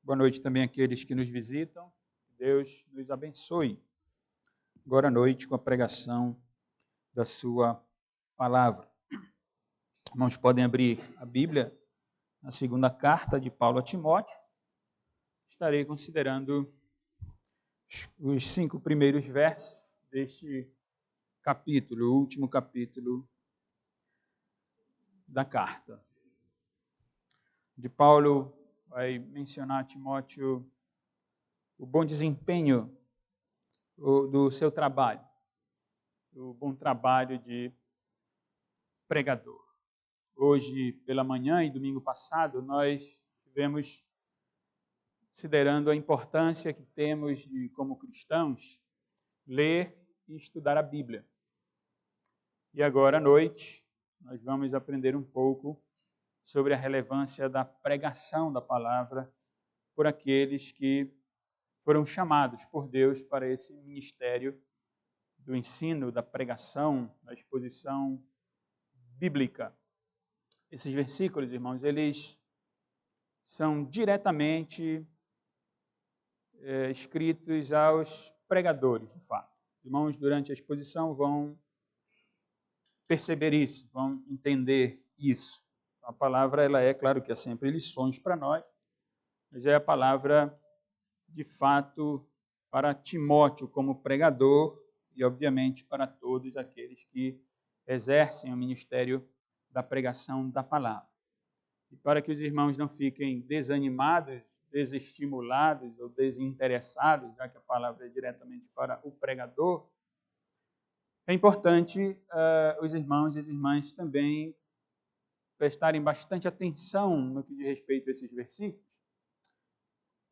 Boa noite também àqueles que nos visitam. Deus nos abençoe agora à noite com a pregação da sua palavra. Irmãos, podem abrir a Bíblia na segunda carta de Paulo a Timóteo. Estarei considerando os 5 primeiros versos deste capítulo, o último capítulo da carta. De Paulo vai mencionar a Timóteo o bom desempenho do seu trabalho, o bom trabalho de pregador. Hoje, pela manhã e domingo passado, nós estivemos considerando a importância que temos de, como cristãos, ler e estudar a Bíblia. E agora à noite, nós vamos aprender um pouco sobre a relevância da pregação da palavra por aqueles que foram chamados por Deus para esse ministério do ensino, da pregação, da exposição bíblica. Esses versículos, irmãos, eles são diretamente escritos aos pregadores, de fato. Irmãos, durante a exposição vão perceber isso, vão entender isso. A palavra, ela é, claro que é sempre lições para nós, mas é a palavra, de fato, para Timóteo como pregador e, obviamente, para todos aqueles que exercem o ministério da pregação da palavra. E para que os irmãos não fiquem desanimados, desestimulados ou desinteressados, já que a palavra é diretamente para o pregador, é importante os irmãos e as irmãs também prestarem bastante atenção no que diz respeito a esses versículos,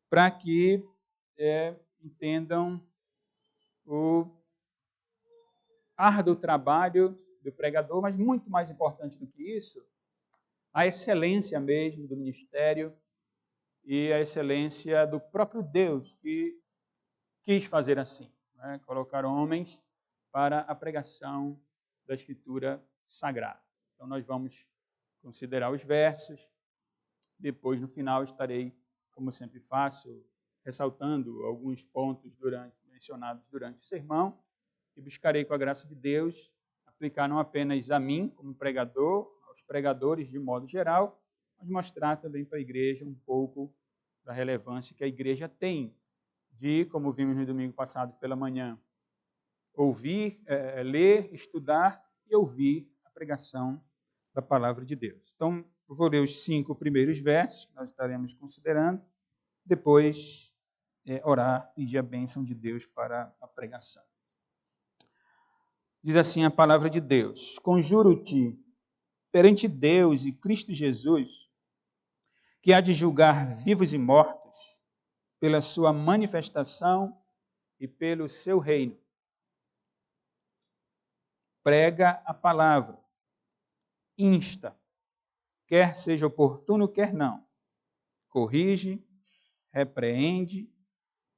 para que entendam o árduo trabalho do pregador, mas muito mais importante do que isso, a excelência mesmo do ministério e a excelência do próprio Deus que quis fazer assim, né? Colocar homens para a pregação da Escritura Sagrada. Então nós vamos considerar os versos, depois no final estarei, como sempre faço, ressaltando alguns pontos mencionados durante o sermão e buscarei com a graça de Deus aplicar não apenas a mim como pregador, aos pregadores de modo geral, mas mostrar também para a igreja um pouco da relevância que a igreja tem de, como vimos no domingo passado pela manhã, ouvir, ler, estudar e ouvir a pregação da palavra de Deus. Então, eu vou ler os 5 primeiros versos que nós estaremos considerando, depois orar, pedir a bênção de Deus para a pregação. Diz assim a palavra de Deus: Conjuro-te perante Deus e Cristo Jesus, que há de julgar vivos e mortos, pela sua manifestação e pelo seu reino. Prega a palavra, insta, quer seja oportuno, quer não. Corrige, repreende,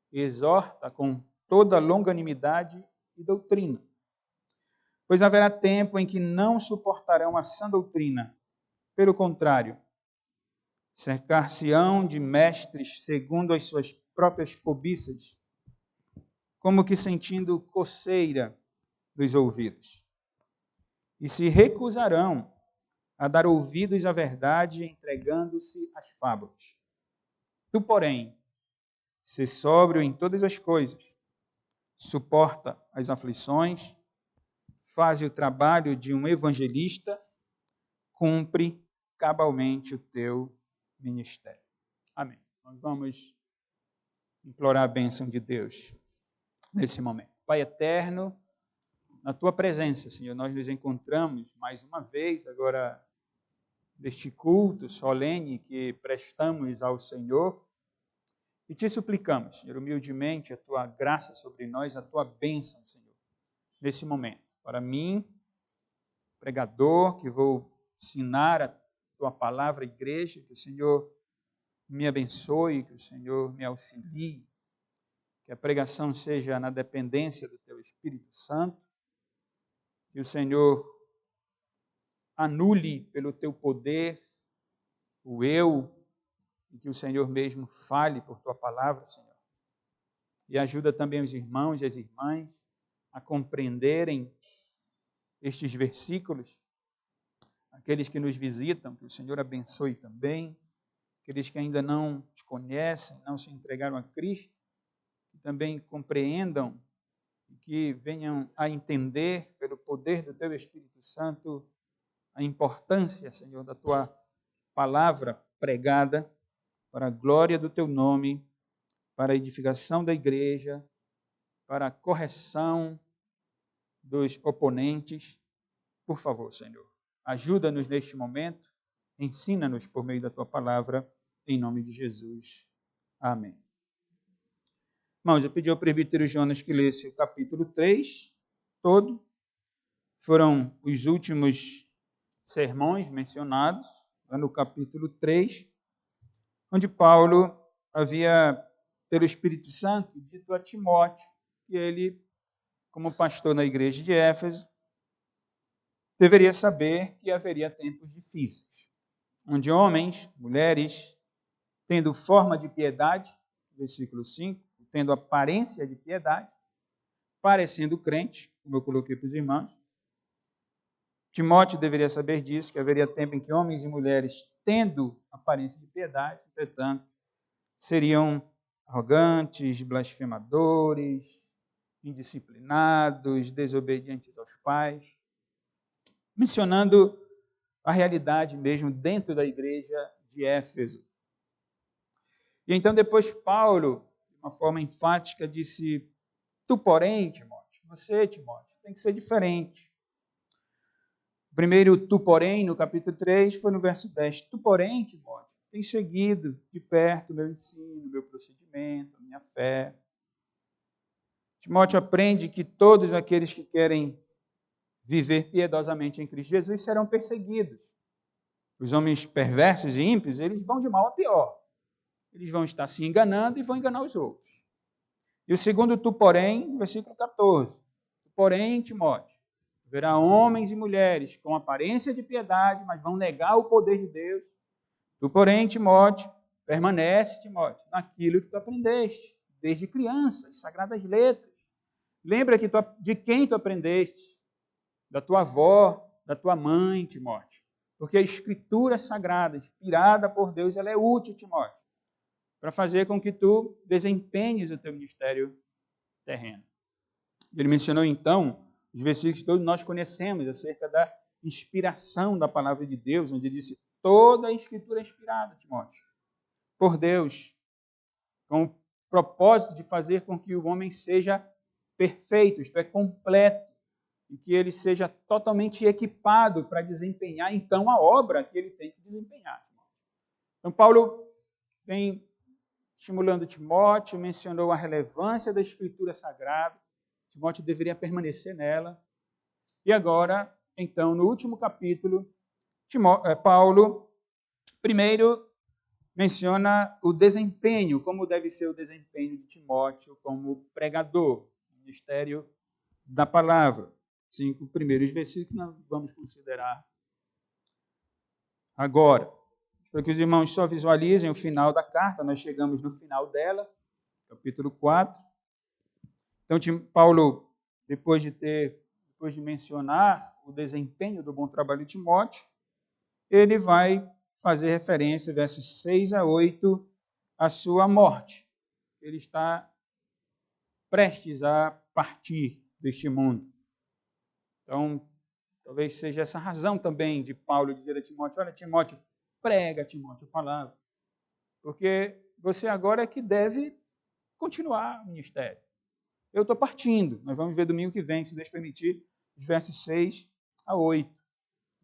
exorta com toda longanimidade e doutrina. Pois haverá tempo em que não suportarão a sã doutrina. Pelo contrário, cercar-se-ão de mestres segundo as suas próprias cobiças, como que sentindo coceira dos ouvidos. E se recusarão a dar ouvidos à verdade, entregando-se às fábulas. Tu, porém, sê sóbrio em todas as coisas, suporta as aflições, faz o trabalho de um evangelista, cumpre cabalmente o teu ministério. Amém. Nós vamos implorar a bênção de Deus nesse momento. Pai eterno, na tua presença, Senhor, nós nos encontramos mais uma vez, agora, deste culto solene que prestamos ao Senhor, e te suplicamos, Senhor, humildemente, a tua graça sobre nós, a tua bênção, Senhor, nesse momento. Para mim, pregador, que vou ensinar a tua palavra à igreja, que o Senhor me abençoe, que o Senhor me auxilie, que a pregação seja na dependência do teu Espírito Santo, que o Senhor anule pelo teu poder o eu, e que o Senhor mesmo fale por tua palavra, Senhor. E ajuda também os irmãos e as irmãs a compreenderem estes versículos. Aqueles que nos visitam, que o Senhor abençoe também. Aqueles que ainda não te conhecem, não se entregaram a Cristo, que também compreendam e que venham a entender, pelo poder do Teu Espírito Santo, a importância, Senhor, da Tua palavra pregada para a glória do Teu nome, para a edificação da igreja, para a correção dos oponentes. Por favor, Senhor, ajuda-nos neste momento, ensina-nos por meio da Tua palavra, em nome de Jesus. Amém. Irmãos, eu pedi ao presbítero Jonas que lesse o capítulo 3 todo. Foram os últimos sermões mencionados, lá no capítulo 3, onde Paulo havia, pelo Espírito Santo, dito a Timóteo que ele, como pastor na igreja de Éfeso, deveria saber que haveria tempos difíceis, onde homens, mulheres, tendo forma de piedade, versículo 5, tendo aparência de piedade, parecendo crente, como eu coloquei para os irmãos. Timóteo deveria saber disso, que haveria tempo em que homens e mulheres, tendo aparência de piedade, entretanto, seriam arrogantes, blasfemadores, indisciplinados, desobedientes aos pais, mencionando a realidade mesmo dentro da igreja de Éfeso. E então depois Paulo, de uma forma enfática, disse: tu, porém, Timóteo, você, Timóteo, tem que ser diferente. O primeiro tu, porém, no capítulo 3, foi no verso 10. Tu, porém, Timóteo, tens seguido de perto o meu ensino, o meu procedimento, a minha fé. Timóteo aprende que todos aqueles que querem viver piedosamente em Cristo Jesus serão perseguidos. Os homens perversos e ímpios, eles vão de mal a pior. Eles vão estar se enganando e vão enganar os outros. E o segundo tu, porém, versículo 14. Tu, porém, Timóteo, verá homens e mulheres com aparência de piedade, mas vão negar o poder de Deus. Tu, porém, Timóteo, permanece, Timóteo, naquilo que tu aprendeste, desde criança, as sagradas letras. Lembra de quem tu aprendeste? Da tua avó, da tua mãe, Timóteo. Porque a Escritura sagrada, inspirada por Deus, ela é útil, Timóteo, para fazer com que tu desempenhes o teu ministério terreno. Ele mencionou, então, os versículos que todos nós conhecemos acerca da inspiração da palavra de Deus, onde ele disse: toda a Escritura é inspirada, Timóteo, por Deus, com o propósito de fazer com que o homem seja perfeito, isto é, completo, e que ele seja totalmente equipado para desempenhar, então, a obra que ele tem que desempenhar. Então, Paulo vem estimulando Timóteo, mencionou a relevância da Escritura Sagrada. Timóteo deveria permanecer nela. E agora, então, no último capítulo, Paulo, primeiro, menciona o desempenho, como deve ser o desempenho de Timóteo como pregador, no ministério da palavra. 5 primeiros versículos nós vamos considerar agora. Para que os irmãos só visualizem o final da carta, nós chegamos no final dela, capítulo 4. Então, Paulo, depois de mencionar o desempenho do bom trabalho de Timóteo, ele vai fazer referência, versos 6 a 8, à sua morte. Ele está prestes a partir deste mundo. Então, talvez seja essa razão também de Paulo dizer a Timóteo: olha, Timóteo, prega, Timóteo, a palavra. Porque você agora é que deve continuar o ministério. Eu estou partindo. Nós vamos ver domingo que vem, se Deus permitir, os versos 6 a 8.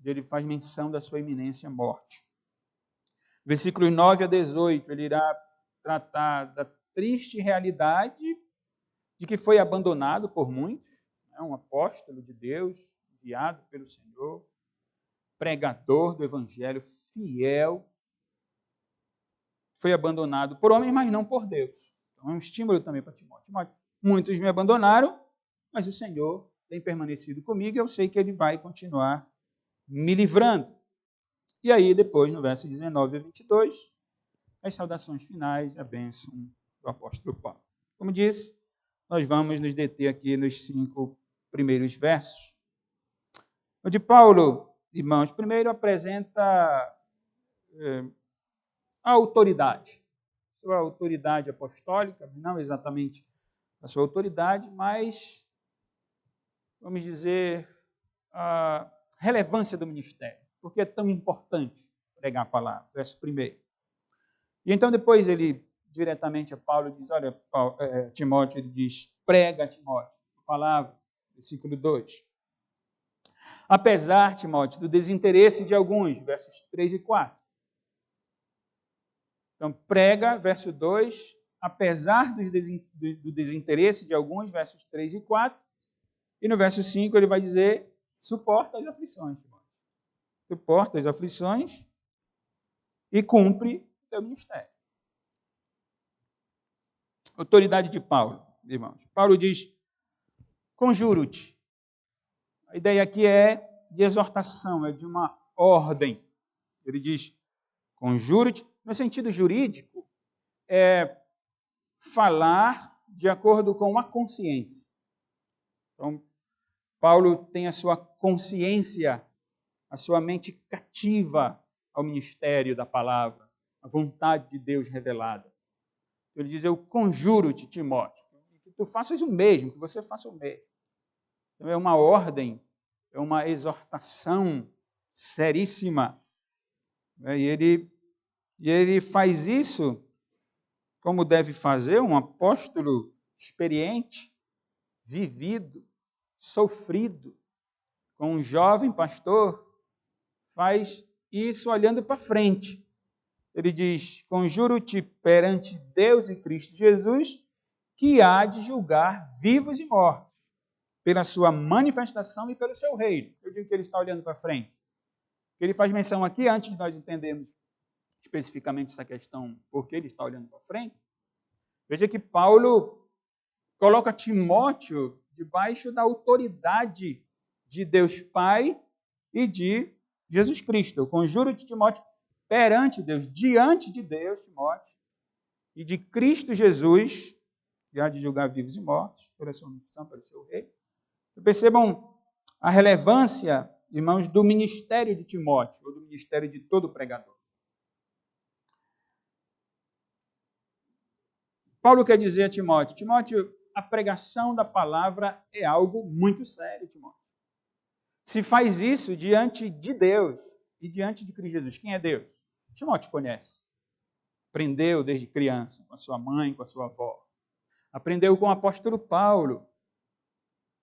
Ele faz menção da sua iminência morte. Versículos 9 a 18, ele irá tratar da triste realidade de que foi abandonado por muitos, um apóstolo de Deus, enviado pelo Senhor, pregador do Evangelho, fiel, foi abandonado por homens, mas não por Deus. Então é um estímulo também para Timóteo. Muitos me abandonaram, mas o Senhor tem permanecido comigo e eu sei que Ele vai continuar me livrando. E aí depois, no verso 19 a 22, as saudações finais, a bênção do apóstolo Paulo. Como disse, nós vamos nos deter aqui nos 5 primeiros versos, onde Paulo, irmãos, primeiro apresenta a autoridade, sua autoridade apostólica, não exatamente a sua autoridade, mas, vamos dizer, a relevância do ministério. Por que é tão importante pregar a palavra? Verso 1. E então depois ele, diretamente a Paulo, diz, olha, Timóteo, ele diz, prega, Timóteo, a palavra, versículo 2. Apesar, Timóteo, do desinteresse de alguns, versos 3 e 4. Então, prega, verso 2, apesar do desinteresse de alguns, versos 3 e 4. E no verso 5 ele vai dizer, suporta as aflições, Timóteo. Suporta as aflições e cumpre o teu ministério. Autoridade de Paulo, irmãos. Paulo diz, conjuro-te. A ideia aqui é de exortação, é de uma ordem. Ele diz, conjuro-te, no sentido jurídico, é falar de acordo com a consciência. Então, Paulo tem a sua consciência, a sua mente cativa ao ministério da palavra, a vontade de Deus revelada. Ele diz, eu conjuro-te, Timóteo, que tu faças o mesmo, que você faça o mesmo. Então, é uma ordem, é uma exortação seríssima. E ele faz isso como deve fazer um apóstolo experiente, vivido, sofrido, com um jovem pastor, faz isso olhando para frente. Ele diz, conjuro-te perante Deus e Cristo Jesus, que há de julgar vivos e mortos, pela sua manifestação e pelo seu reino. Eu digo que ele está olhando para frente. Ele faz menção aqui, antes de nós entendermos especificamente essa questão, por que ele está olhando para frente. Veja que Paulo coloca Timóteo debaixo da autoridade de Deus Pai e de Jesus Cristo. Eu conjuro-te, Timóteo, perante Deus, diante de Deus, Timóteo, e de Cristo Jesus, que há de julgar vivos e mortos, pela sua missão, pelo seu rei. Percebam a relevância, irmãos, do ministério de Timóteo, ou do ministério de todo pregador. Paulo quer dizer a Timóteo, Timóteo, a pregação da palavra é algo muito sério, Timóteo. Se faz isso diante de Deus e diante de Cristo Jesus. Quem é Deus? Timóteo conhece. Aprendeu desde criança, com a sua mãe, com a sua avó. Aprendeu com o apóstolo Paulo,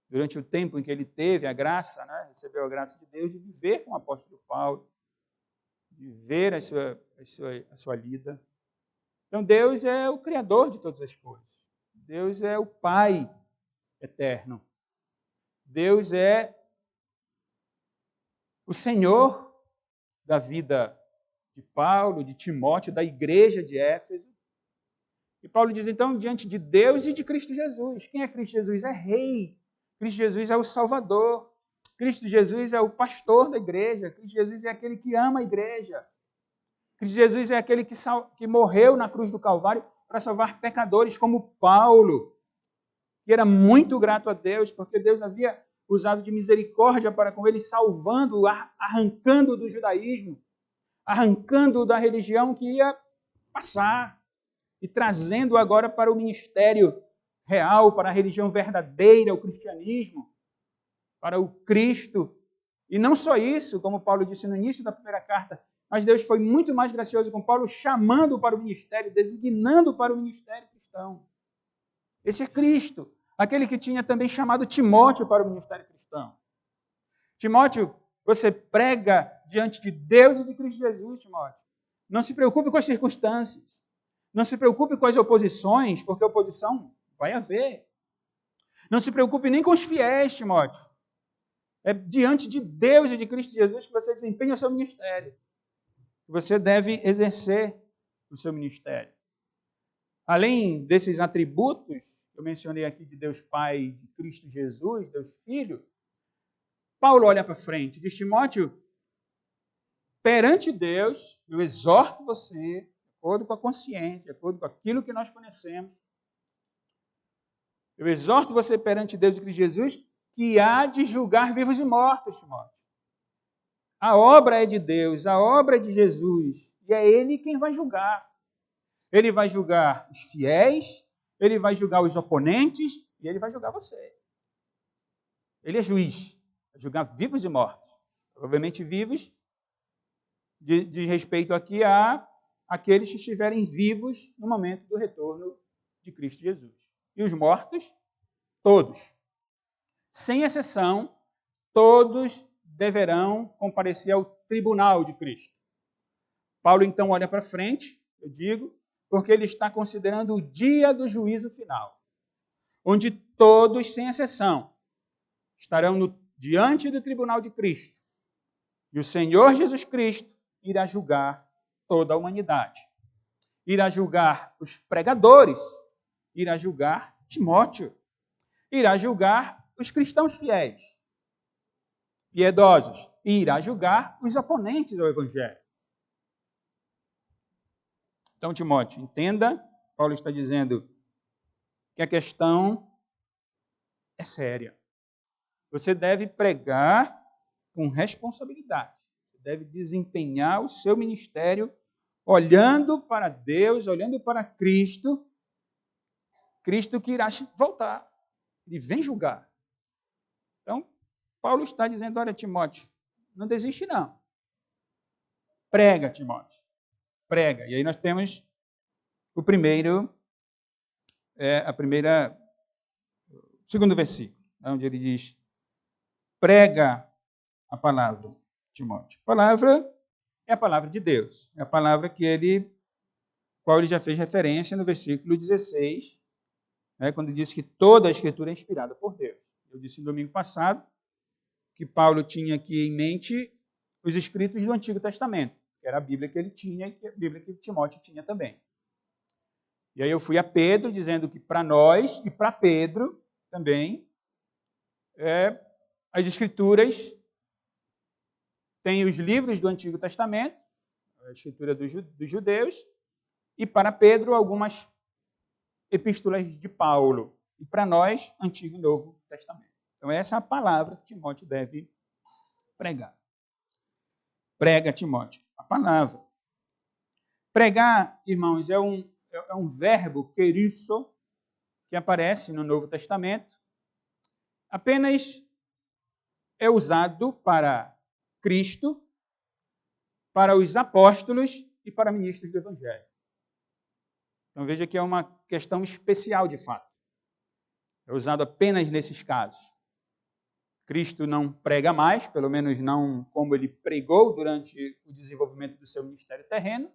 durante o tempo em que ele teve a graça, recebeu a graça de Deus, de viver com o apóstolo Paulo, de viver a sua lida. Então, Deus é o Criador de todas as coisas. Deus é o Pai eterno. Deus é o Senhor da vida de Paulo, de Timóteo, da igreja de Éfeso. E Paulo diz, então, diante de Deus e de Cristo Jesus. Quem é Cristo Jesus? É Rei. Cristo Jesus é o Salvador. Cristo Jesus é o pastor da igreja. Cristo Jesus é aquele que ama a igreja. Cristo Jesus é aquele que morreu na cruz do Calvário para salvar pecadores como Paulo, que era muito grato a Deus, porque Deus havia usado de misericórdia para com ele, salvando, arrancando do judaísmo, arrancando da religião que ia passar e trazendo agora para o ministério real, para a religião verdadeira, o cristianismo, para o Cristo. E não só isso, como Paulo disse no início da primeira carta, mas Deus foi muito mais gracioso com Paulo, chamando para o ministério, designando para o ministério cristão. Esse é Cristo, aquele que tinha também chamado Timóteo para o ministério cristão. Timóteo, você prega diante de Deus e de Cristo Jesus, Timóteo. Não se preocupe com as circunstâncias. Não se preocupe com as oposições, porque oposição vai haver. Não se preocupe nem com os fiéis, Timóteo. É diante de Deus e de Cristo Jesus que você desempenha o seu ministério. Você deve exercer o seu ministério. Além desses atributos, eu mencionei aqui de Deus Pai, de Cristo Jesus, Deus Filho, Paulo olha para frente, diz, Timóteo, perante Deus, eu exorto você, acordo com a consciência, de acordo com aquilo que nós conhecemos. Eu exorto você perante Deus e Cristo Jesus, que há de julgar vivos e mortos, Timóteo. A obra é de Deus, a obra é de Jesus, e é Ele quem vai julgar. Ele vai julgar os fiéis, Ele vai julgar os oponentes, e Ele vai julgar você. Ele é juiz, vai julgar vivos e mortos. Provavelmente vivos, diz respeito aqui a aqueles que estiverem vivos no momento do retorno de Cristo Jesus. E os mortos, todos. Sem exceção, todos deverão comparecer ao tribunal de Cristo. Paulo então olha para frente, eu digo, porque ele está considerando o dia do juízo final, onde todos, sem exceção, estarão diante do tribunal de Cristo. E o Senhor Jesus Cristo irá julgar toda a humanidade. Irá julgar os pregadores, irá julgar Timóteo, irá julgar os cristãos fiéis, piedosos, e irá julgar os oponentes ao Evangelho. Então, Timóteo, entenda, Paulo está dizendo que a questão é séria. Você deve pregar com responsabilidade. Você deve desempenhar o seu ministério olhando para Deus, olhando para Cristo, Cristo que irá voltar. Ele vem julgar. Então, Paulo está dizendo, olha, Timóteo, não desiste não. Prega, Timóteo. Prega. E aí nós temos o segundo versículo, onde ele diz, prega a palavra, Timóteo. A palavra é a palavra de Deus. É a palavra qual ele já fez referência no versículo 16, quando ele diz que toda a Escritura é inspirada por Deus. Eu disse no domingo passado que Paulo tinha aqui em mente os escritos do Antigo Testamento, que era a Bíblia que ele tinha e a Bíblia que Timóteo tinha também. E aí eu fui a Pedro dizendo que para nós e para Pedro também, as Escrituras têm os livros do Antigo Testamento, a Escritura dos judeus, e para Pedro algumas epístolas de Paulo. E para nós, Antigo e Novo Testamento. Então essa é a palavra que Timóteo deve pregar. Prega, Timóteo, a palavra. Pregar, irmãos, é um verbo querisso que aparece no Novo Testamento. Apenas é usado para Cristo, para os apóstolos e para ministros do Evangelho. Então veja que é uma questão especial de fato. É usado apenas nesses casos. Cristo não prega mais, pelo menos não como ele pregou durante o desenvolvimento do seu ministério terreno.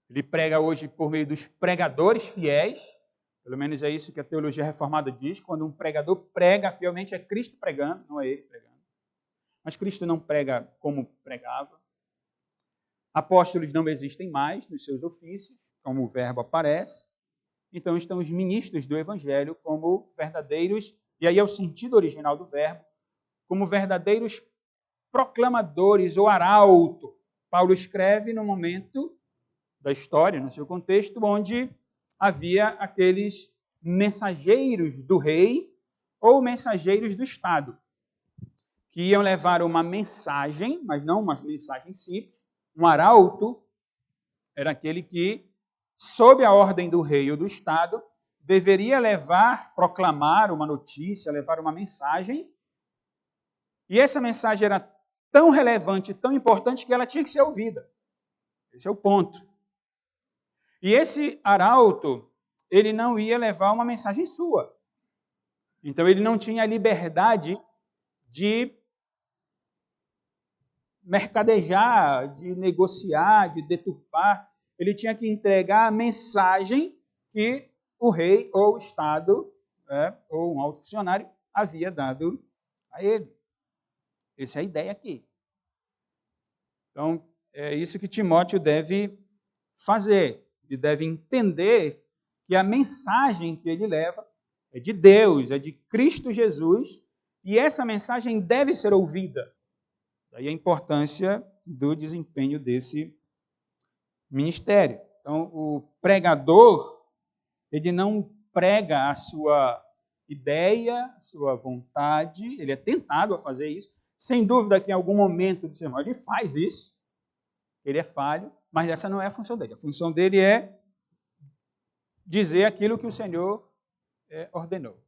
Ele prega hoje por meio dos pregadores fiéis, pelo menos é isso que a teologia reformada diz, quando um pregador prega fielmente é Cristo pregando, não é ele pregando. Mas Cristo não prega como pregava. Apóstolos não existem mais nos seus ofícios, como o verbo aparece. Então estão os ministros do Evangelho como verdadeiros, e aí é o sentido original do verbo, como verdadeiros proclamadores ou arauto. Paulo escreve no momento da história, no seu contexto, onde havia aqueles mensageiros do rei ou mensageiros do Estado, que iam levar uma mensagem, mas não uma mensagem simples. Um arauto era aquele que, sob a ordem do rei ou do Estado, deveria proclamar uma notícia, levar uma mensagem, e essa mensagem era tão relevante, tão importante, que ela tinha que ser ouvida. Esse é o ponto. E esse arauto, ele não ia levar uma mensagem sua. Então, ele não tinha a liberdade de mercadejar, de negociar, de deturpar. Ele tinha que entregar a mensagem que o rei ou o Estado, ou um alto funcionário, havia dado a ele. Essa é a ideia aqui. Então, é isso que Timóteo deve fazer. Ele deve entender que a mensagem que ele leva é de Deus, é de Cristo Jesus, e essa mensagem deve ser ouvida. Daí a importância do desempenho desse ministério. Então, o pregador, ele não prega a sua ideia, a sua vontade, ele é tentado a fazer isso. Sem dúvida que em algum momento do sermão ele faz isso, ele é falho, mas essa não é a função dele. A função dele é dizer aquilo que o Senhor ordenou.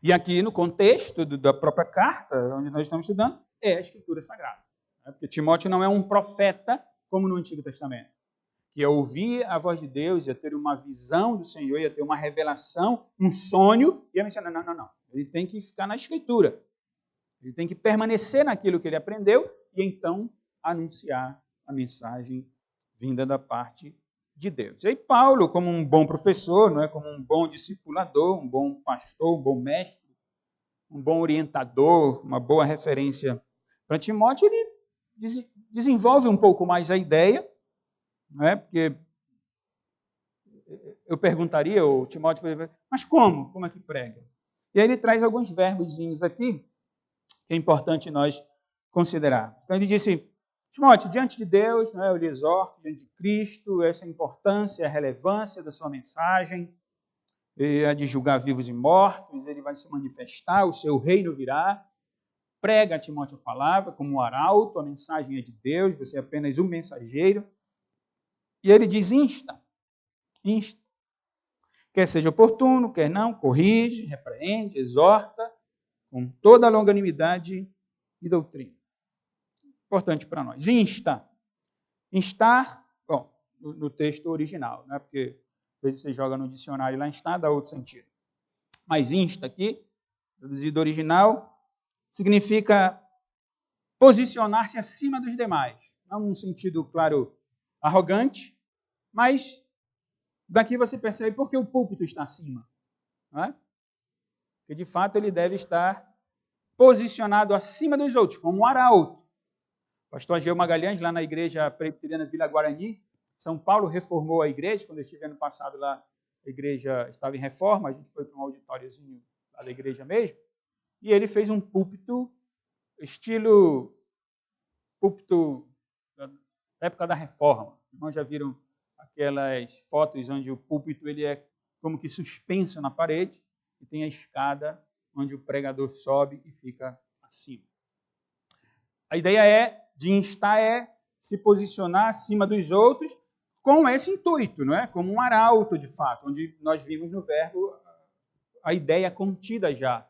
E aqui no contexto da própria carta, onde nós estamos estudando, é a Escritura Sagrada. Porque Timóteo não é um profeta como no Antigo Testamento, que ia ouvir a voz de Deus, ia ter uma visão do Senhor, ia ter uma revelação, um sonho, e ia mencionar, não. Ele tem que ficar na Escritura. Ele tem que permanecer naquilo que ele aprendeu e então anunciar a mensagem vinda da parte de Deus. E aí Paulo, como um bom professor, não é, como um bom discipulador, um bom pastor, um bom mestre, um bom orientador, uma boa referência para Timóteo, ele desenvolve um pouco mais a ideia, não é? Porque eu perguntaria, ou Timóteo, mas como? Como é que prega? E aí ele traz alguns verbozinhos aqui que é importante nós considerar. Então ele disse, Timóteo, diante de Deus, não é, eu lhe exorto, diante de Cristo, essa importância, a relevância da sua mensagem, a de julgar vivos e mortos, ele vai se manifestar, o seu reino virá. Prega a Timóteo a palavra como um arauto, a mensagem é de Deus, você é apenas um mensageiro. E ele diz, insta. Quer seja oportuno, quer não, corrige, repreende, exorta, com toda a longanimidade e doutrina. Importante para nós. Insta. Instar, bom, no texto original, né? Porque às vezes você joga no dicionário lá, instar dá outro sentido. Mas insta aqui, traduzido original, significa posicionar-se acima dos demais. Não num sentido, claro, arrogante, mas daqui você percebe por que o púlpito está acima. Não é? Porque, de fato, ele deve estar posicionado acima dos outros, como um arauto. O pastor Ageu Magalhães, lá na igreja presbiteriana Vila Guarani, São Paulo, reformou a igreja. Quando eu estive ano passado lá, a igreja estava em reforma, a gente foi para um auditóriozinho lá da igreja mesmo, e ele fez um púlpito, estilo púlpito da época da reforma. Nós já viram aquelas fotos onde o púlpito ele é como que suspenso na parede e tem a escada onde o pregador sobe e fica acima. A ideia de instar é se posicionar acima dos outros com esse intuito, não é? Como um arauto, de fato, onde nós vimos no verbo a ideia contida já.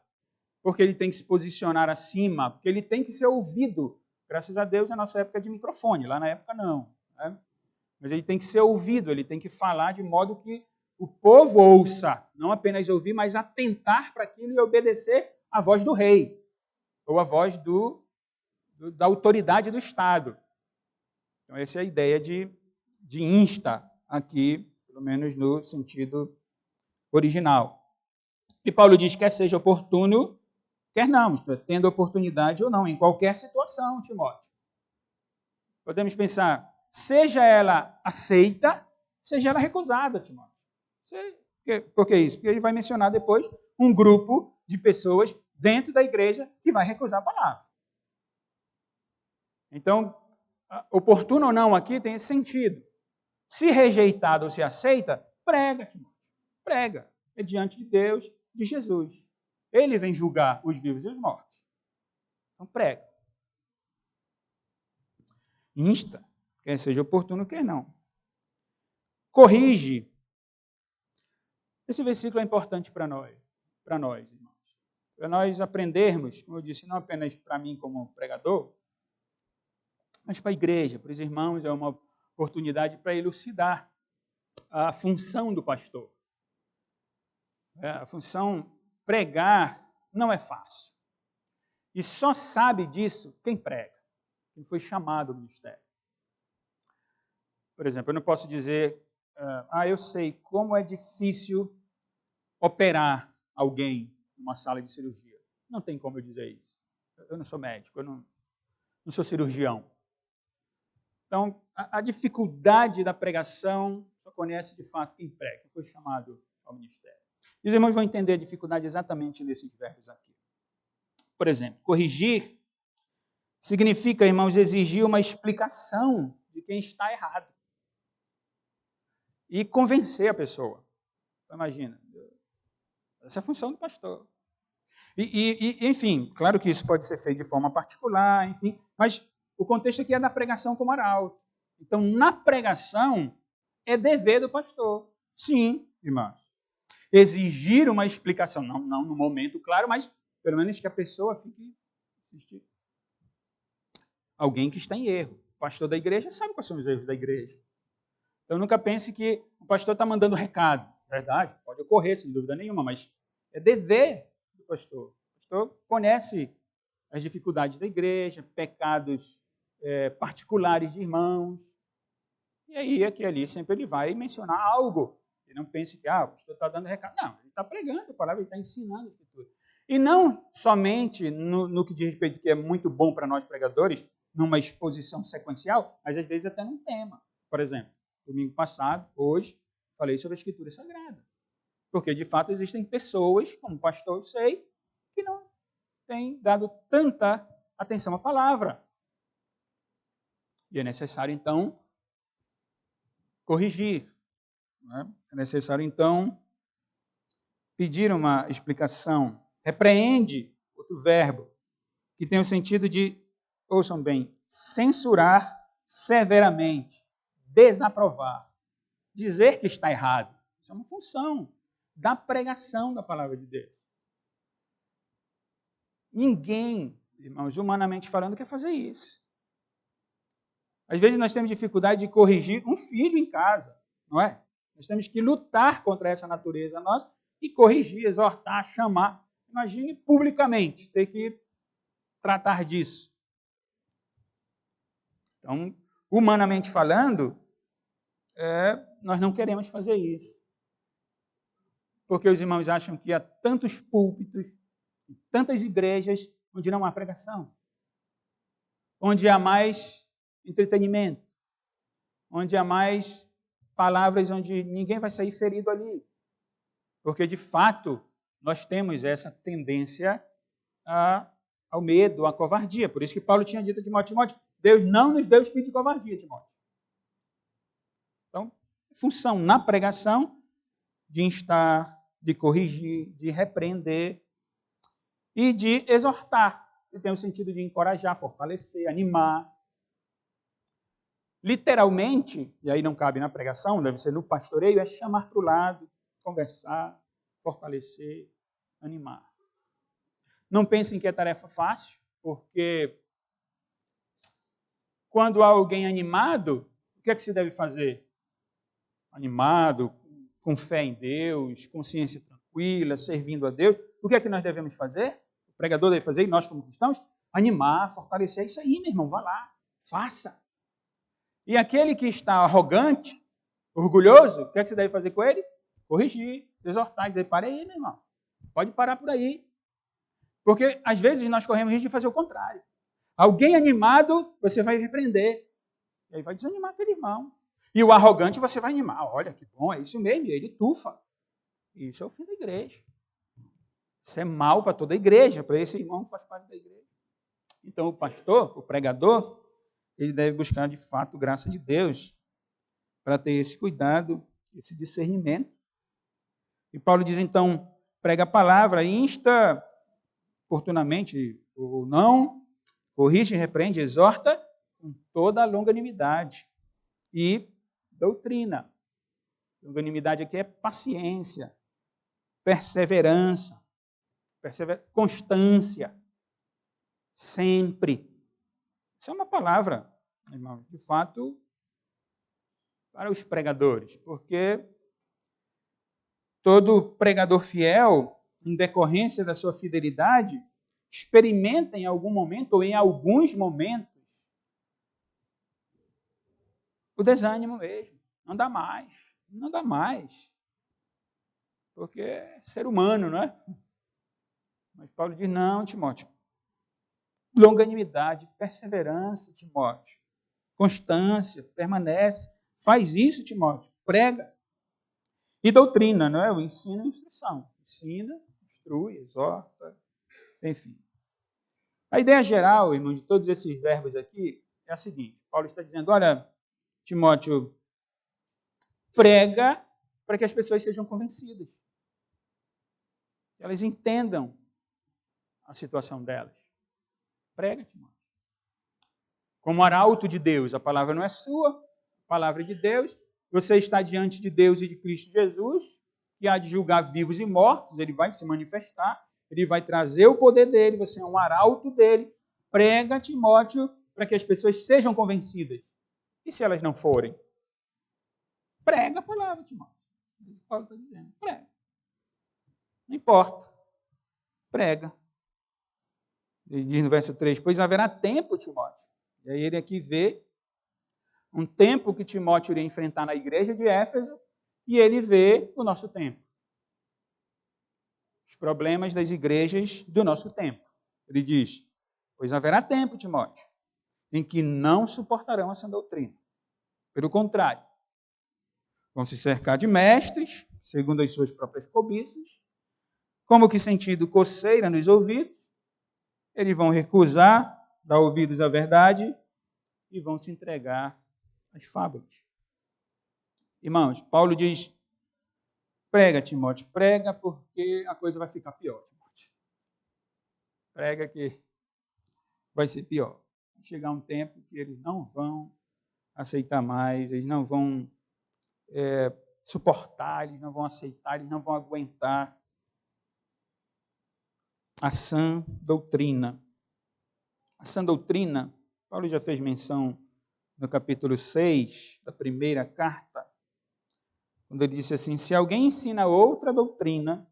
Porque ele tem que se posicionar acima, porque ele tem que ser ouvido. Graças a Deus, na nossa época de microfone, lá na época não. Né? Mas ele tem que ser ouvido, ele tem que falar de modo que o povo ouça, não apenas ouvir, mas atentar para aquilo e obedecer à voz do rei, ou à voz da autoridade do Estado. Então, essa é a ideia de insta aqui, pelo menos no sentido original. E Paulo diz que quer seja oportuno, quer não, tendo oportunidade ou não, em qualquer situação, Timóteo. Podemos pensar, seja ela aceita, seja ela recusada, Timóteo. Por que isso? Porque ele vai mencionar depois um grupo de pessoas dentro da igreja que vai recusar a palavra. Então, oportuno ou não aqui tem esse sentido. Se rejeitado ou se aceita, prega, Timóteo. Prega. É diante de Deus, de Jesus. Ele vem julgar os vivos e os mortos. Então, prega. Insta. Quer seja oportuno, quer não. Corrige. Esse versículo é importante para nós, irmãos. Para nós aprendermos, como eu disse, não apenas para mim como pregador, mas para a igreja, para os irmãos, é uma oportunidade para elucidar a função do pastor. A função pregar não é fácil. E só sabe disso quem prega, quem foi chamado ao ministério. Por exemplo, eu não posso dizer, eu sei como é difícil operar alguém numa sala de cirurgia. Não tem como eu dizer isso. Eu não sou médico, eu não sou cirurgião. Então, a dificuldade da pregação só conhece de fato quem prega, quem foi chamado ao ministério. E os irmãos vão entender a dificuldade exatamente nesses verbos aqui. Por exemplo, corrigir significa, irmãos, exigir uma explicação de quem está errado. e convencer a pessoa. Imagina, essa é a função do pastor. Enfim, claro que isso pode ser feito de forma particular, enfim, mas o contexto aqui é da pregação como arauto. Então, na pregação, é dever do pastor. Sim, irmãos. Exigir uma explicação, não no momento, claro, mas pelo menos que a pessoa fique assistindo. Alguém que está em erro. O pastor da igreja sabe quais são os erros da igreja. Então, nunca pense que o pastor está mandando recado. Verdade, pode ocorrer, sem dúvida nenhuma, mas é dever do pastor. O pastor conhece as dificuldades da igreja, pecados particulares de irmãos. E aí, aqui ali, sempre ele vai mencionar algo. Ele não pense que o pastor está dando recado. Não, ele está pregando a palavra, ele está ensinando a escritura. E não somente no que diz respeito, que é muito bom para nós pregadores, numa exposição sequencial, mas às vezes até num tema. Por exemplo, domingo passado, hoje, falei sobre a Escritura Sagrada. Porque, de fato, existem pessoas, como pastor eu sei, que não têm dado tanta atenção à palavra. E é necessário, então, corrigir. Né? É necessário, então, pedir uma explicação. Repreende, outro verbo, que tem o sentido de, ouçam bem, censurar severamente, desaprovar, dizer que está errado. Isso é uma função da pregação da palavra de Deus. Ninguém, irmãos, humanamente falando, quer fazer isso. Às vezes nós temos dificuldade de corrigir um filho em casa, não é? Nós temos que lutar contra essa natureza nossa e corrigir, exortar, chamar. Imagine publicamente ter que tratar disso. Então, humanamente falando, nós não queremos fazer isso. Porque os irmãos acham que há tantos púlpitos, tantas igrejas onde não há pregação, onde há mais entretenimento, onde há mais palavras onde ninguém vai sair ferido ali. Porque, de fato, nós temos essa tendência ao medo, à covardia. Por isso que Paulo tinha dito a Timóteo, Deus não nos deu espírito de covardia, Timóteo. Então, função na pregação de instar, de corrigir, de repreender e de exortar, que tem o sentido de encorajar, fortalecer, animar. Literalmente, e aí não cabe na pregação, deve ser no pastoreio, é chamar para o lado, conversar, fortalecer, animar. Não pensem que é tarefa fácil, porque quando há alguém animado, o que é que se deve fazer? Animado, com fé em Deus, consciência tranquila, servindo a Deus. O que é que nós devemos fazer? O pregador deve fazer, e nós como cristãos, animar, fortalecer. Isso aí, meu irmão, vá lá, faça. E aquele que está arrogante, orgulhoso, o que é que você deve fazer com ele? Corrigir, exortar, dizer, para aí, meu irmão. Pode parar por aí. Porque, às vezes, nós corremos risco de fazer o contrário. Alguém animado, você vai repreender. E aí vai desanimar aquele irmão. E o arrogante, você vai animar. Olha, que bom, é isso mesmo. E ele tufa. Isso é o fim da igreja. Isso é mal para toda a igreja, para esse irmão que faz parte da igreja. Então, o pastor, o pregador, ele deve buscar, de fato, graça de Deus para ter esse cuidado, esse discernimento. E Paulo diz, então, prega a palavra, insta oportunamente ou não, corrige, repreende, exorta com toda a longanimidade e doutrina. Longanimidade aqui é paciência, perseverança, constância, sempre. Isso é uma palavra, irmão, de fato, para os pregadores, porque todo pregador fiel, em decorrência da sua fidelidade, experimenta em algum momento, ou em alguns momentos, o desânimo mesmo. Não dá mais. Não dá mais. Porque é ser humano, não é? Mas Paulo diz, não, Timóteo. Longanimidade, perseverança, Timóteo. Constância, permanece. Faz isso, Timóteo. Prega. E doutrina, não é? O ensino e instrução. Ensina, instrui, exorta, enfim. A ideia geral, irmãos, de todos esses verbos aqui é a seguinte. Paulo está dizendo, olha, Timóteo, Prega para que as pessoas sejam convencidas. Que elas entendam a situação delas. Prega, Timóteo. Como arauto de Deus, a palavra não é sua, a palavra é de Deus. Você está diante de Deus e de Cristo Jesus, que há de julgar vivos e mortos, ele vai se manifestar, ele vai trazer o poder dele, você é um arauto dele. Prega, Timóteo, para que as pessoas sejam convencidas. E se elas não forem? Prega a palavra, Timóteo. É isso que Paulo está dizendo. Prega. Não importa. Prega. Ele diz no verso 3, pois haverá tempo, Timóteo. E aí ele aqui vê um tempo que Timóteo iria enfrentar na igreja de Éfeso, e ele vê o nosso tempo. Os problemas das igrejas do nosso tempo. Ele diz, pois haverá tempo, Timóteo, em que não suportarão essa doutrina. Pelo contrário, vão se cercar de mestres, segundo as suas próprias cobiças, como que sentindo coceira nos ouvidos, eles vão recusar dar ouvidos à verdade e vão se entregar às fábulas. Irmãos, Paulo diz, prega, Timóteo, prega porque a coisa vai ficar pior, Timóteo. Prega que vai ser pior. Vai chegar um tempo que eles não vão aceitar mais, eles não vão suportar, eles não vão aceitar, eles não vão aguentar a sã doutrina. A sã doutrina, Paulo já fez menção no capítulo 6 da primeira carta, quando ele disse assim, se alguém ensina outra doutrina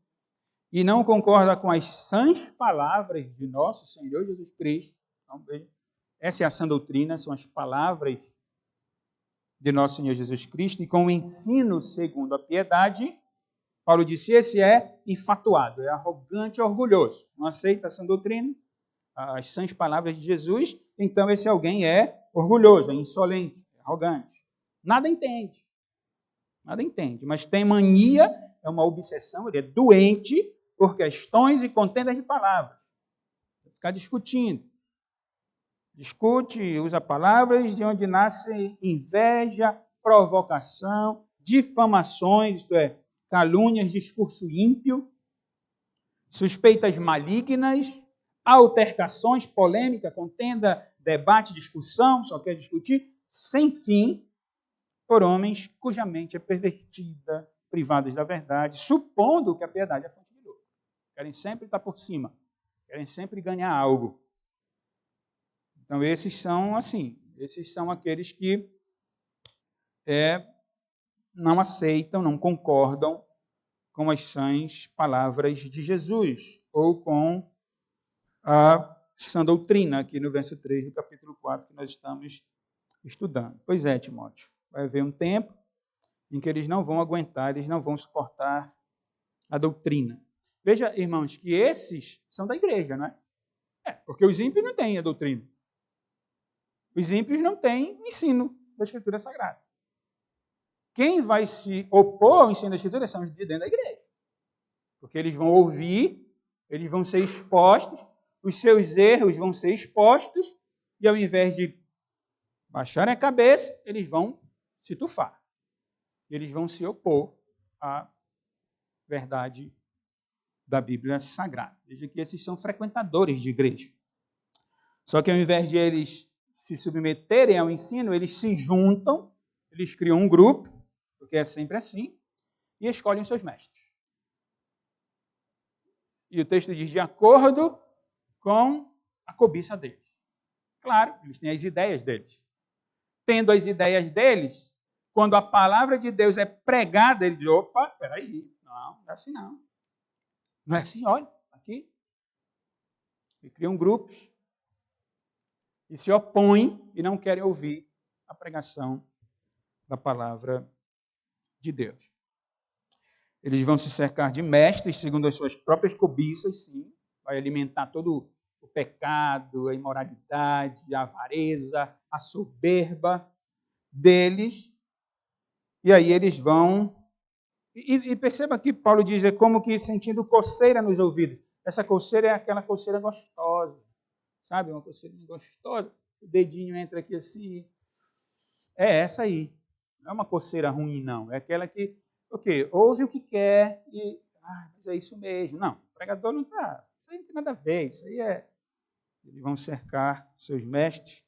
e não concorda com as sãs palavras de nosso Senhor Jesus Cristo, então, veja, essa é a sã doutrina, são as palavras de nosso Senhor Jesus Cristo, e com o ensino segundo a piedade, Paulo disse, esse é infatuado, é arrogante e orgulhoso, não aceita a sã doutrina, as sãs palavras de Jesus, então esse alguém é orgulhoso, é insolente, é arrogante. Nada entende, mas tem mania, é uma obsessão, ele é doente por questões e contendas de palavras. Vai ficar discutindo. Discute, usa palavras de onde nasce inveja, provocação, difamações, isto é, calúnias, discurso ímpio, suspeitas malignas, altercações, polêmica, contenda, debate, discussão, só quer discutir, sem fim, por homens cuja mente é pervertida, privados da verdade, supondo que a piedade é fonte de lucro. Querem sempre estar por cima, querem sempre ganhar algo. Então, esses são aqueles que não aceitam, não concordam com as sãs palavras de Jesus, ou com a sã doutrina, aqui no verso 3 do capítulo 4, que nós estamos estudando. Pois é, Timóteo, vai haver um tempo em que eles não vão aguentar, eles não vão suportar a doutrina. Veja, irmãos, que esses são da igreja, não é? Porque os ímpios não têm a doutrina. Os ímpios não têm ensino da Escritura Sagrada. Quem vai se opor ao ensino da Escritura são os de dentro da igreja. Porque eles vão ouvir, eles vão ser expostos, os seus erros vão ser expostos, e ao invés de baixarem a cabeça, eles vão se tufar. Eles vão se opor à verdade da Bíblia Sagrada. Veja que esses são frequentadores de igreja. Só que ao invés de eles se submeterem ao ensino, eles se juntam, eles criam um grupo, porque é sempre assim, e escolhem seus mestres. E o texto diz, de acordo com a cobiça deles. Claro, eles têm as ideias deles. Tendo as ideias deles, quando a palavra de Deus é pregada, ele diz, opa, peraí, não é assim não. Não é assim, olha, aqui. E criam grupos e se opõem e não querem ouvir a pregação da palavra de Deus. Eles vão se cercar de mestres, segundo as suas próprias cobiças, sim. Vai alimentar todo o pecado, a imoralidade, a avareza, a soberba deles. E aí eles vão... E perceba que Paulo diz, é como que sentindo coceira nos ouvidos. Essa coceira é aquela coceira gostosa. Sabe, uma coceira gostosa. O dedinho entra aqui assim. É essa aí. Não é uma coceira ruim, não. É aquela que, ouve o que quer e, mas é isso mesmo. Não, o pregador não está, isso aí não tem nada a ver, isso aí é... Eles vão cercar seus mestres,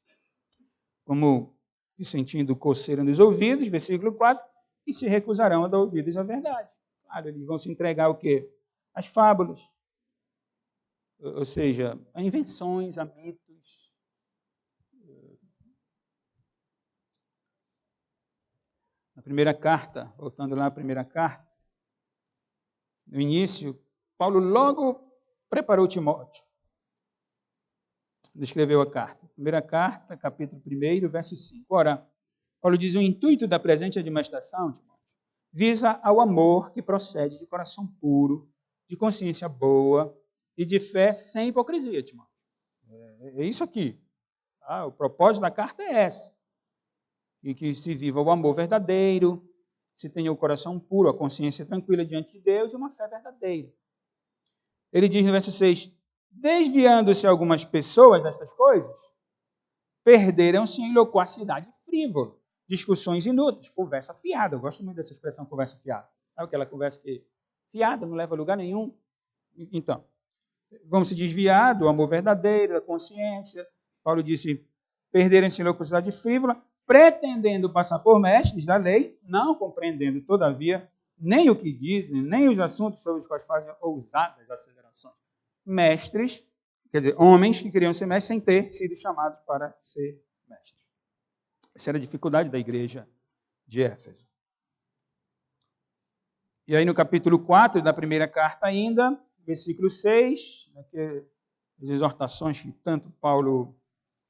como sentindo coceira nos ouvidos, versículo 4, e se recusarão a dar ouvidos à verdade. Claro, eles vão se entregar ao quê? Às fábulas, ou seja, a invenções, a mitos. Na primeira carta, voltando lá à primeira carta, no início, Paulo logo preparou Timóteo. Ele escreveu a carta. Primeira carta, capítulo 1, verso 5. Ora, Paulo diz, o intuito da presente admoestação, Timóteo, visa ao amor que procede de coração puro, de consciência boa e de fé sem hipocrisia, Timóteo. É isso aqui. O propósito da carta é esse. E que se viva o amor verdadeiro, se tenha o coração puro, a consciência tranquila diante de Deus e uma fé verdadeira. Ele diz no verso 6, desviando-se algumas pessoas destas coisas, perderam-se em loquacidade frívola, discussões inúteis, conversa fiada. Eu gosto muito dessa expressão, conversa fiada. Sabe aquela conversa que fiada, não leva a lugar nenhum? Então, vão se desviar do amor verdadeiro, da consciência. Paulo disse, perderam-se em loquacidade frívola, pretendendo passar por mestres da lei, não compreendendo, todavia, nem o que dizem, nem os assuntos sobre os quais fazem ousadas acelerações. Mestres, quer dizer, homens que queriam ser mestres sem ter sido chamados para ser mestres. Essa era a dificuldade da igreja de Éfeso. E aí no capítulo 4 da primeira carta ainda, versículo 6, as exortações que tanto Paulo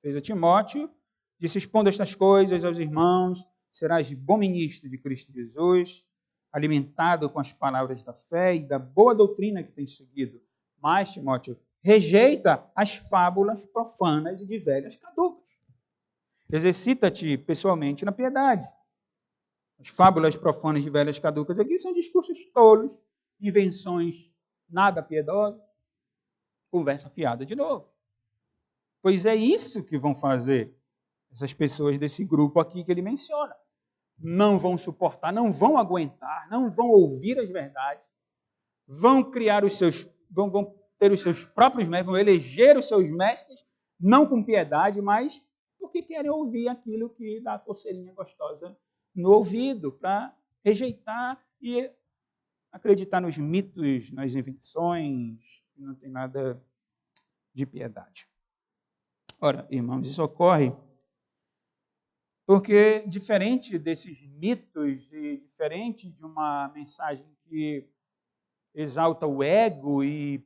fez a Timóteo, disse, expondo estas coisas aos irmãos, serás bom ministro de Cristo Jesus, alimentado com as palavras da fé e da boa doutrina que tens seguido. Mas, Timóteo, rejeita as fábulas profanas e de velhas caducas. Exercita-te pessoalmente na piedade. As fábulas profanas de velhas caducas aqui são discursos tolos, invenções nada piedosas, conversa fiada de novo. Pois é isso que vão fazer essas pessoas desse grupo aqui que ele menciona. Não vão suportar, não vão aguentar, não vão ouvir as verdades, vão criar vão ter os seus próprios mestres, vão eleger os seus mestres, não com piedade, mas porque querem ouvir aquilo que dá a coceirinha gostosa no ouvido, para rejeitar e acreditar nos mitos, nas invenções, que não tem nada de piedade. Ora, irmãos, isso ocorre porque, diferente desses mitos e diferente de uma mensagem que exalta o ego e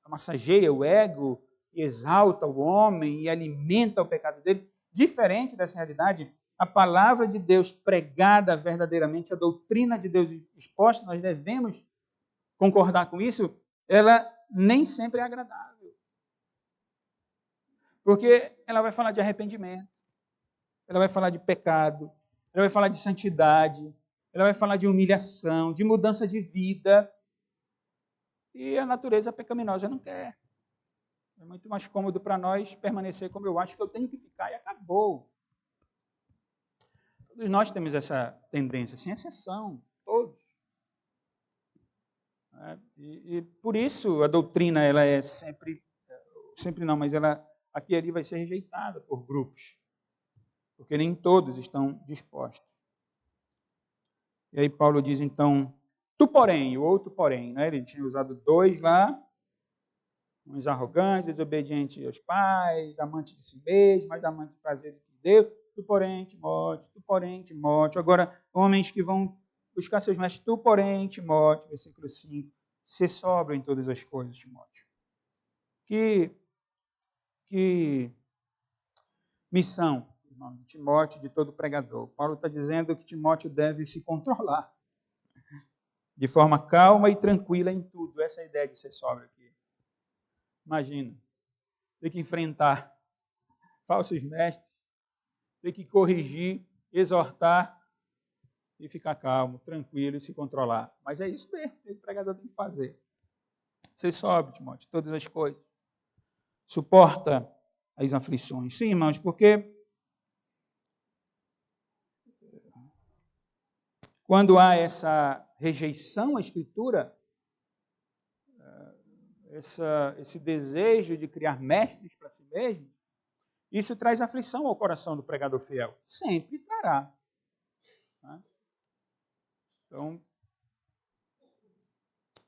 massageia o ego, e exalta o homem e alimenta o pecado dele, diferente dessa realidade, a palavra de Deus pregada verdadeiramente, a doutrina de Deus exposta, nós devemos concordar com isso, ela nem sempre é agradável. Porque ela vai falar de arrependimento, ela vai falar de pecado, ela vai falar de santidade, ela vai falar de humilhação, de mudança de vida. E a natureza pecaminosa não quer. É muito mais cômodo para nós permanecer como eu acho que eu tenho que ficar e acabou. Todos nós temos essa tendência, sem exceção, todos. E por isso a doutrina ela é sempre não, mas ela aqui e ali vai ser rejeitada por grupos. Porque nem todos estão dispostos. E aí Paulo diz, então, tu porém, o outro porém, né? Ele tinha usado dois lá, uns arrogantes, desobedientes aos pais, amantes de si mesmo, mas amantes de prazer de Deus. Tu porém, Timóteo. Agora, homens que vão buscar seus mestres, tu porém, Timóteo, versículo 5, ser sóbrio em todas as coisas, Timóteo. Que missão, irmão, de Timóteo, de todo pregador. Paulo está dizendo que Timóteo deve se controlar de forma calma e tranquila em tudo. Essa é a ideia de ser sóbrio aqui. Imagina, ter que enfrentar falsos mestres, ter que corrigir, exortar e ficar calmo, tranquilo e se controlar. Mas é isso mesmo que o pregador tem que fazer. Ser sóbrio, Timóteo, todas as coisas. Suporta as aflições. Sim, irmãos, porque quando há essa rejeição à Escritura, esse desejo de criar mestres para si mesmo, isso traz aflição ao coração do pregador fiel. Sempre trará. Então,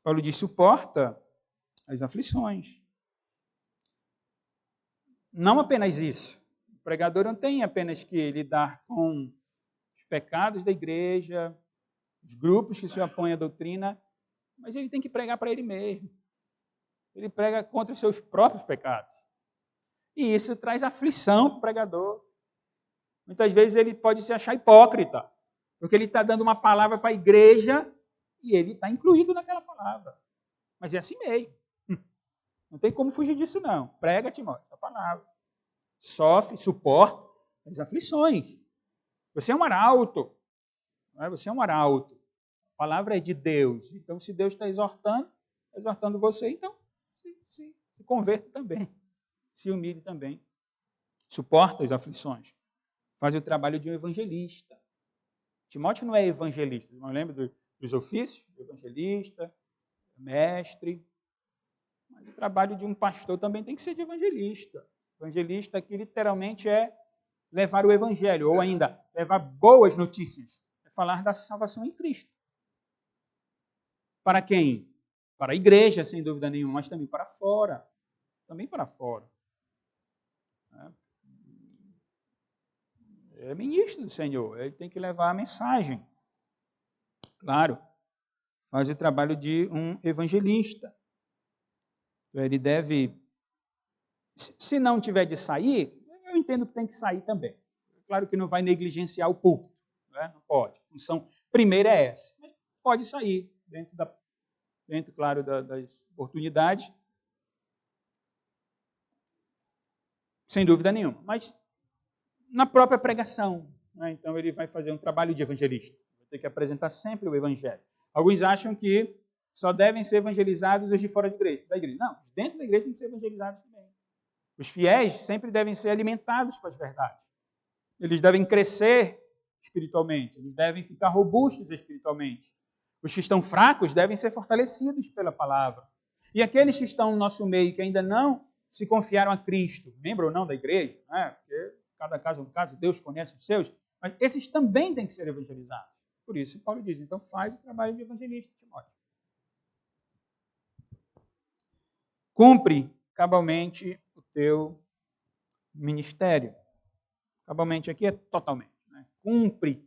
Paulo diz, suporta as aflições. Não apenas isso. O pregador não tem apenas que lidar com os pecados da igreja, os grupos que se opõem à doutrina, mas ele tem que pregar para ele mesmo. Ele prega contra os seus próprios pecados. E isso traz aflição para o pregador. Muitas vezes ele pode se achar hipócrita, porque ele está dando uma palavra para a igreja e ele está incluído naquela palavra. Mas é assim mesmo. Não tem como fugir disso, não. Prega, Timóteo, a palavra. Sofre, suporta as aflições. Você é um arauto. Não é? Você é um arauto. A palavra é de Deus. Então, se Deus está exortando você, então se converta também. Se humilhe também. Suporta as aflições. Faz o trabalho de um evangelista. Timóteo não é evangelista. Não lembra dos ofícios? Evangelista, mestre. Mas o trabalho de um pastor também tem que ser de evangelista. Evangelista aqui literalmente é levar o evangelho, ou ainda levar boas notícias. É falar da salvação em Cristo. Para quem? Para a igreja, sem dúvida nenhuma, mas também para fora. Também para fora. É ministro do Senhor, ele tem que levar a mensagem. Claro, faz o trabalho de um evangelista. Ele deve, se não tiver de sair, eu entendo que tem que sair também. Claro que não vai negligenciar o púlpito, né? Não pode. A função primeira é essa. Mas pode sair dentro claro, das oportunidades, sem dúvida nenhuma. Mas na própria pregação, né? Então ele vai fazer um trabalho de evangelista. Vai ter que apresentar sempre o evangelho. Alguns acham que só devem ser evangelizados os de fora da igreja. Não, os dentro da igreja têm que ser evangelizados também. Os fiéis sempre devem ser alimentados com as verdades. Eles devem crescer espiritualmente, eles devem ficar robustos espiritualmente. Os que estão fracos devem ser fortalecidos pela palavra. E aqueles que estão no nosso meio, que ainda não se confiaram a Cristo, membro ou não da igreja, né? Porque cada caso é um caso, Deus conhece os seus, mas esses também têm que ser evangelizados. Por isso, Paulo diz, então faz o trabalho de evangelista, Timóteo. Cumpre cabalmente o teu ministério. Cabalmente aqui é totalmente. Né? Cumpre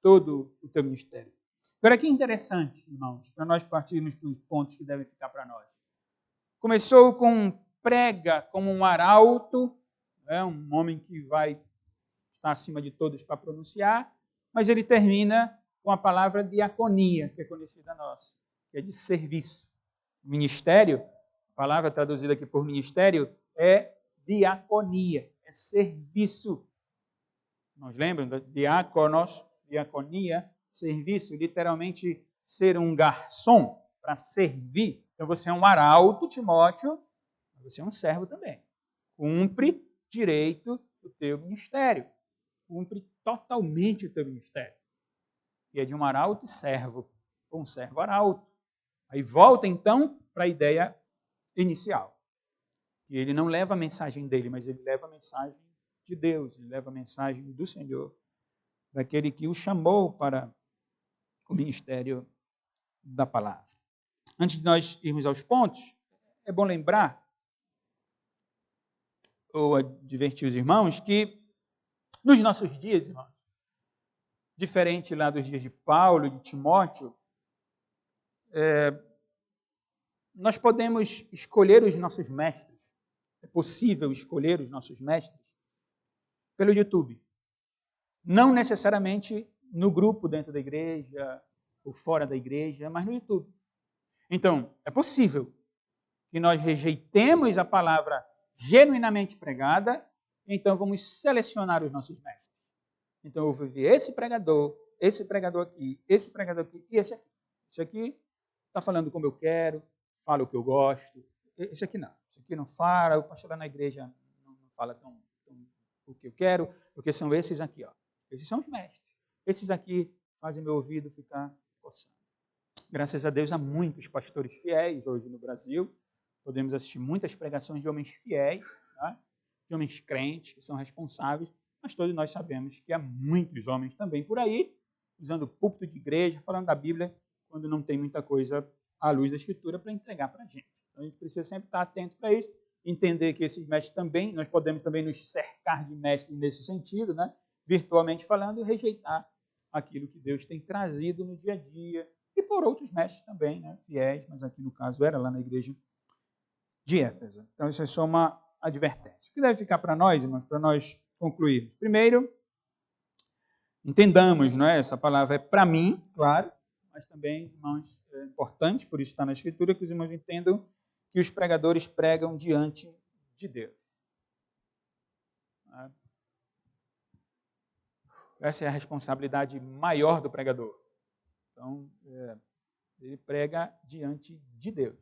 todo o teu ministério. Agora, que interessante, irmãos, para nós partirmos para os pontos que devem ficar para nós. Começou com prega como um arauto, né? Um homem que vai estar acima de todos para pronunciar, mas ele termina com a palavra diaconia, que é conhecida nossa, que é de serviço. Ministério, a palavra traduzida aqui por ministério, é diaconia, é serviço. Nós lembramos? Diáconos, diaconia, serviço, literalmente ser um garçom para servir. Então você é um arauto, Timóteo, mas você é um servo também. Cumpre direito o teu ministério. Cumpre totalmente o teu ministério. E é de um arauto e servo, ou um servo arauto. Aí volta então para a ideia inicial. E ele não leva a mensagem dele, mas ele leva a mensagem de Deus, ele leva a mensagem do Senhor, daquele que o chamou para o ministério da palavra. Antes de nós irmos aos pontos, é bom lembrar, ou advertir os irmãos, que nos nossos dias, irmãos, diferente lá dos dias de Paulo, de Timóteo, nós podemos escolher os nossos mestres. É possível escolher os nossos mestres pelo YouTube. Não necessariamente no grupo dentro da igreja ou fora da igreja, mas no YouTube. Então, é possível que nós rejeitemos a palavra genuinamente pregada, então vamos selecionar os nossos mestres. Então eu vou ver esse pregador aqui, esse pregador aqui e esse aqui. Esse aqui está falando como eu quero, fala o que eu gosto. Esse aqui não. Esse aqui não fala, o pastor lá na igreja não fala tão o que eu quero, porque são esses aqui. Ó. Esses são os mestres. Esses aqui fazem meu ouvido ficar coçando. Graças a Deus há muitos pastores fiéis hoje no Brasil. Podemos assistir muitas pregações de homens fiéis, tá? De homens crentes que são responsáveis, mas todos nós sabemos que há muitos homens também por aí, usando o púlpito de igreja, falando da Bíblia, quando não tem muita coisa à luz da Escritura para entregar para a gente. Então a gente precisa sempre estar atento para isso, entender que esses mestres também, nós podemos também nos cercar de mestres nesse sentido, né? Virtualmente falando, e rejeitar aquilo que Deus tem trazido no dia a dia, e por outros mestres também, né? Fiéis, mas aqui no caso era lá na igreja de Éfeso. Então isso é só uma advertência. O que deve ficar para nós, irmãos, para nós concluirmos? Primeiro, entendamos, não é? Essa palavra é para mim, claro, mas também, irmãos, é importante, por isso está na Escritura, que os irmãos entendam que os pregadores pregam diante de Deus. Essa é a responsabilidade maior do pregador. Então, ele prega diante de Deus.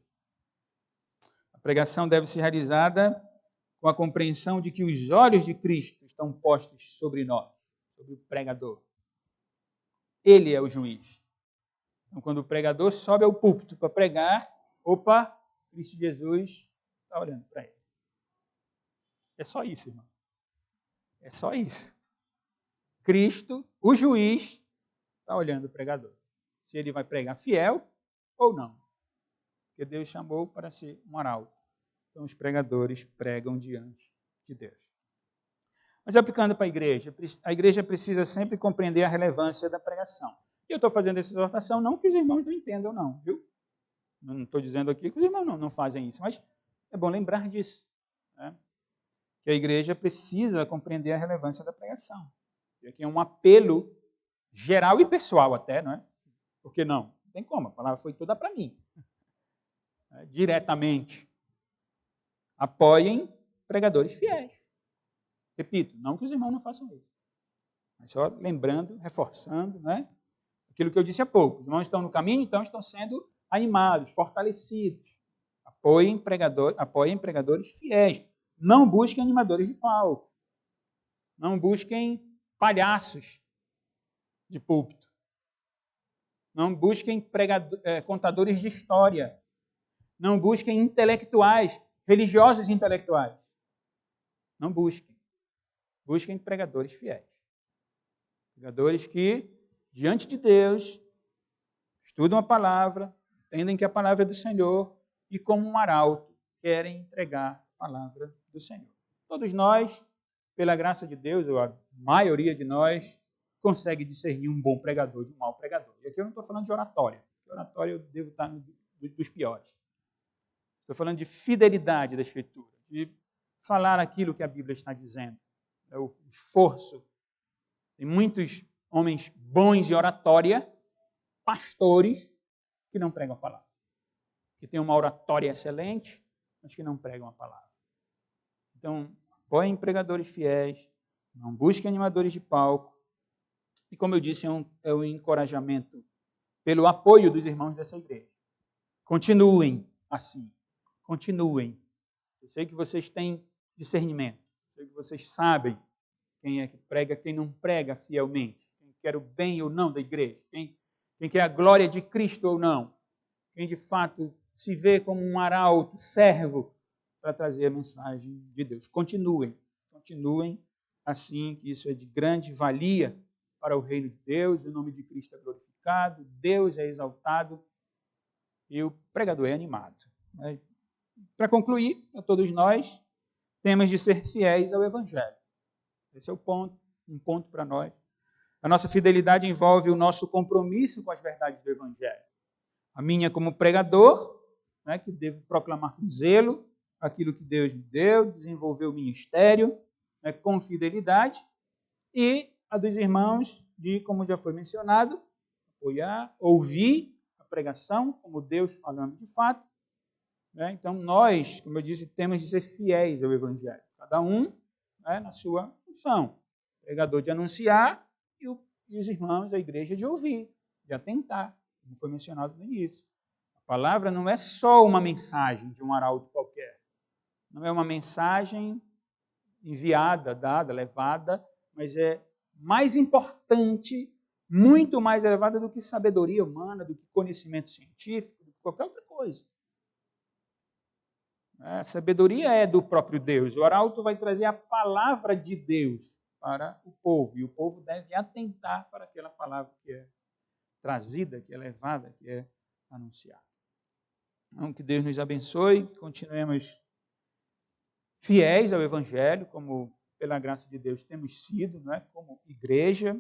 A pregação deve ser realizada com a compreensão de que os olhos de Cristo estão postos sobre nós, sobre o pregador. Ele é o juiz. Então, quando o pregador sobe ao púlpito para pregar, Cristo Jesus está olhando para ele. É só isso, irmão. É só isso. Cristo, o juiz, está olhando o pregador. Se ele vai pregar fiel ou não. Porque Deus chamou para ser um arauto. Então, os pregadores pregam diante de Deus. Mas aplicando para a igreja precisa sempre compreender a relevância da pregação. E eu estou fazendo essa exortação não que os irmãos não entendam, não, viu? Não estou dizendo aqui que os irmãos não fazem isso, mas é bom lembrar disso. Né? Que a igreja precisa compreender a relevância da pregação. E aqui é um apelo geral e pessoal até, não é? Por que não? Não tem como, a palavra foi toda para mim. Diretamente. Apoiem pregadores fiéis. Repito, não que os irmãos não façam isso. Mas só lembrando, reforçando, né? Aquilo que eu disse há pouco. Os irmãos estão no caminho, então estão sendo animados, fortalecidos. Apoiem pregadores fiéis. Não busquem animadores de palco. Não busquem palhaços de púlpito. Não busquem contadores de história. Não busquem intelectuais, religiosos intelectuais. Não busquem. Busquem pregadores fiéis. Pregadores que, diante de Deus, estudam a palavra, entendem que a palavra é do Senhor e, como um arauto, querem entregar a palavra do Senhor. Todos nós, pela graça de Deus, ou a maioria de nós, consegue discernir um bom pregador de um mau pregador. E aqui eu não estou falando de oratória. Oratória eu devo estar dos piores. Estou falando de fidelidade da Escritura, de falar aquilo que a Bíblia está dizendo. É o esforço. Tem muitos homens bons de oratória, pastores, que não pregam a palavra. Que têm uma oratória excelente, mas que não pregam a palavra. Então, apoiem pregadores fiéis, não busquem animadores de palco. E, como eu disse, é um encorajamento pelo apoio dos irmãos dessa igreja. Continuem assim. Continuem. Eu sei que vocês têm discernimento. Eu sei que vocês sabem quem é que prega, quem não prega fielmente. Quem quer o bem ou não da igreja. Quem quer a glória de Cristo ou não. Quem, de fato, se vê como um arauto, servo, para trazer a mensagem de Deus. Continuem. Continuem assim, que isso é de grande valia para o reino de Deus. O nome de Cristo é glorificado. Deus é exaltado. E o pregador é animado. Para concluir, a todos nós, temos de ser fiéis ao Evangelho. Esse é o ponto, um ponto para nós. A nossa fidelidade envolve o nosso compromisso com as verdades do Evangelho. A minha como pregador, né, que devo proclamar com zelo aquilo que Deus me deu, desenvolver o ministério, né, com fidelidade, e a dos irmãos de, como já foi mencionado, apoiar, ouvir a pregação, como Deus falando de fato. Então, nós, como eu disse, temos de ser fiéis ao Evangelho. Cada um, né, na sua função. O pregador de anunciar e os irmãos da igreja de ouvir, de atentar, como foi mencionado no início. A palavra não é só uma mensagem de um arauto qualquer. Não é uma mensagem enviada, dada, levada, mas é mais importante muito mais elevada do que sabedoria humana, do que conhecimento científico, do que qualquer outra coisa. A sabedoria é do próprio Deus. O arauto vai trazer a palavra de Deus para o povo, e o povo deve atentar para aquela palavra que é trazida, que é levada, que é anunciada. Então, que Deus nos abençoe, que continuemos fiéis ao Evangelho, como pela graça de Deus temos sido, não é? Como igreja,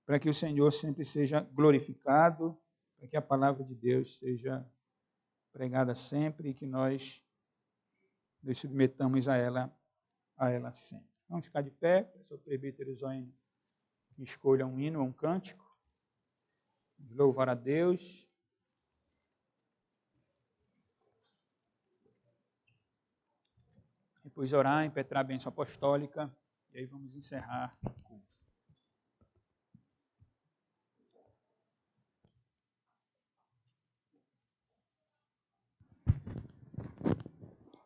para que o Senhor sempre seja glorificado, para que a palavra de Deus seja pregada sempre e que nós nos submetamos a ela sempre. Vamos ficar de pé, peço ao presbítero Zoine que escolha um hino, um cântico, louvar a Deus. Depois orar, impetrar a bênção apostólica, e aí vamos encerrar o culto.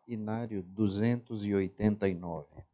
Inário 289.